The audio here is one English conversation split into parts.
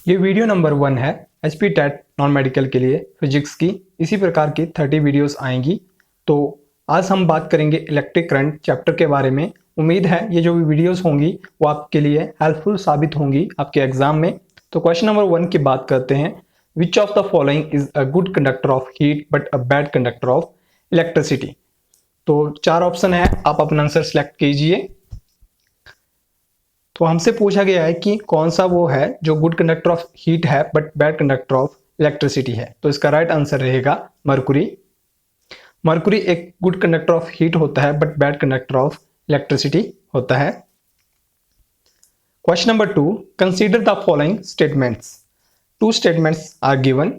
ये video number 1 है HP TET non medical के लिए फिजिक्स की। इसी प्रकार की 30 वीडियोस आएंगी। तो आज हम बात करेंगे इलेक्ट्रिक करंट चैप्टर के बारे में। उम्मीद है ये जो भी वीडियोस होंगी वो आपके लिए हेल्पफुल साबित होंगी आपके एग्जाम में। तो क्वेश्चन नंबर 1 की बात करते हैं। Which of the following is a good conductor of heat but a bad conductor of electricity. तो 4 ऑप्शन है, आप अपना आंसर सेलेक्ट कीजिए। तो हमसे पूछा गया है कि कौन सा वो है जो गुड कंडक्टर ऑफ हीट है but bad conductor of electricity है। तो इसका राइट आंसर रहेगा मरकुरी। मरकुरी एक गुड कंडक्टर ऑफ हीट होता है but bad conductor of electricity होता है। Question number 2, consider the following statements. 2 statements are given.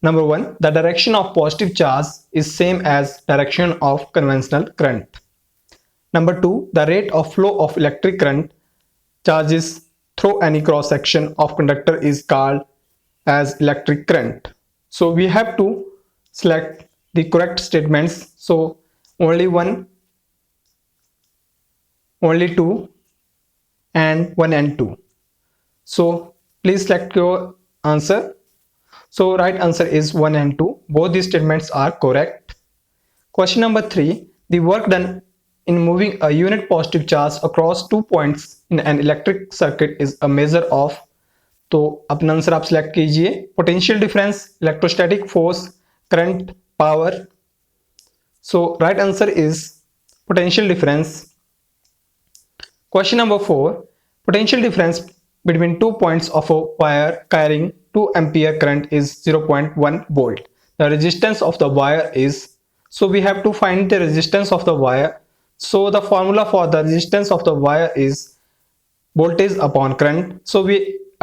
Number 1, the direction of positive charge is same as direction of conventional current. Number 2, the rate of flow of electric current charges through any cross section of conductor is called as electric current. So we have to select the correct statements. So only one, only two, and 1 and 2. So please select your answer. So right answer is 1 and 2. Both these statements are correct. Question number 3. The work done in moving a unit positive charge across 2 points in an electric circuit is a measure of। तो अपना answer आप select कीजिए। Potential difference, electrostatic force, current, power. So right answer is potential difference. Question number 4. Potential difference between 2 points of a wire carrying 2 ampere current is 0.1 volt. The resistance of the wire is, so we have to find the resistance of the wire. So the formula for the resistance of the wire is voltage upon current. So we,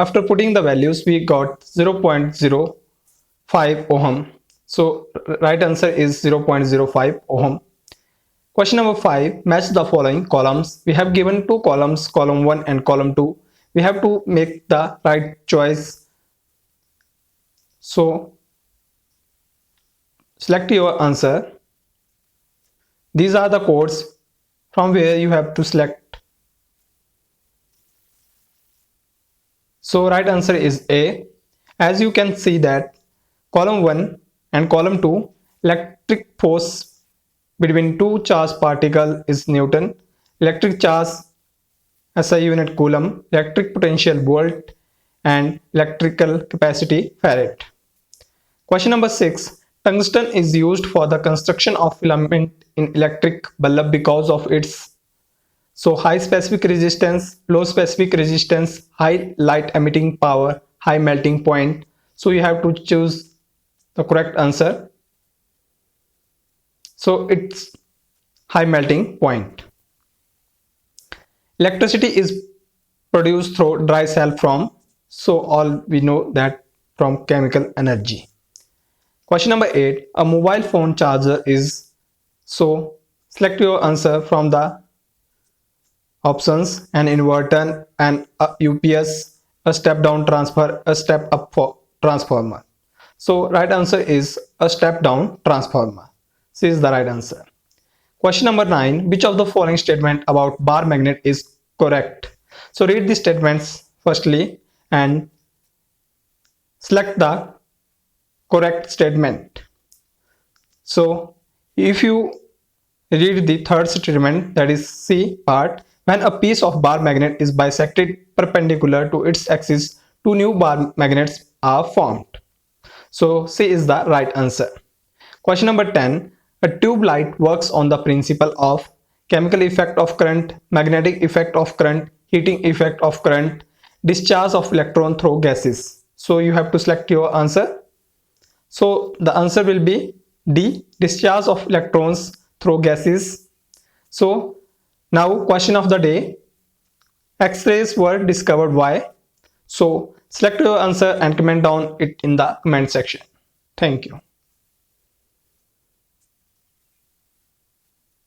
after putting the values, we got 0.05 ohm. So right answer is 0.05 ohm. Question number 5, match the following columns. We have given 2 columns, column 1 and column 2. We have to make the right choice. So select your answer. These are the codes from where you have to select. So right answer is A. As you can see that column 1 and column 2, electric force between 2 charged particle is Newton, electric charge SI unit coulomb, electric potential volt, and electrical capacity farad. Question number 6. Tungsten is used for the construction of filament in electric bulb because of its high specific resistance, low specific resistance, high light emitting power, high melting point. So you have to choose the correct answer. So it's high melting point. Electricity is produced through dry cell from, so all we know that from chemical energy. Question number 8. A mobile phone charger is, so select your answer from the options: an inverter, an UPS, a step down transfer, a step up for transformer. So right answer is a step down transformer. C is the right answer. Question number 9. Which of the following statement about bar magnet is correct? So read the statements firstly and select the correct statement. So if you read the third statement, that is C part, when a piece of bar magnet is bisected perpendicular to its axis, 2 new bar magnets are formed. So C is the right answer. Question number 10. A tube light works on the principle of chemical effect of current, magnetic effect of current, heating effect of current, discharge of electron through gases. So you have to select your answer. So the answer will be D, discharge of electrons through gases. So now question of the day, X-rays were discovered why? So select your answer and comment down it in the comment section. Thank you.